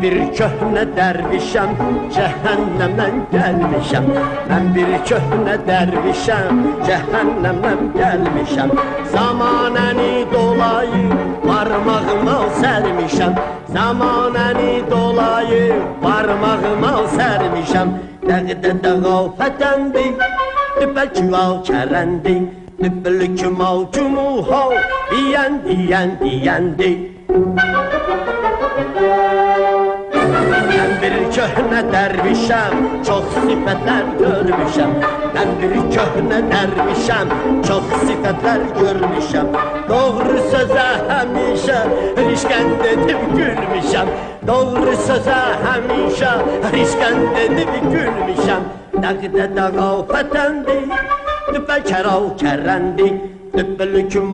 bir köhnə dərvişəm, cəhənnəmdən gəlmişəm. Mən bir köhnə dərvişəm, cəhənnəmdən gəlmişəm. Zamanəni dolayı parmağıma sərmişəm. Zamanəni dolayı parmağıma sərmişəm. Dəqdədə qafətəndi, dübəlküval kərəndi, dübülkümal cumuhal, deyəndi. Mən bir köhnə dərvişəm, çox sifətlər görmüşəm. Mən bir köhnə dərvişəm, çox sifətlər görmüşəm. Doğru sözə həmişə rişkənd edib gülmüşəm. Doğru sözə həmişə rişkənd edib gülmüşəm. Dəqdədə qafətəndi, dübəlkəral kərəndi, dübülküm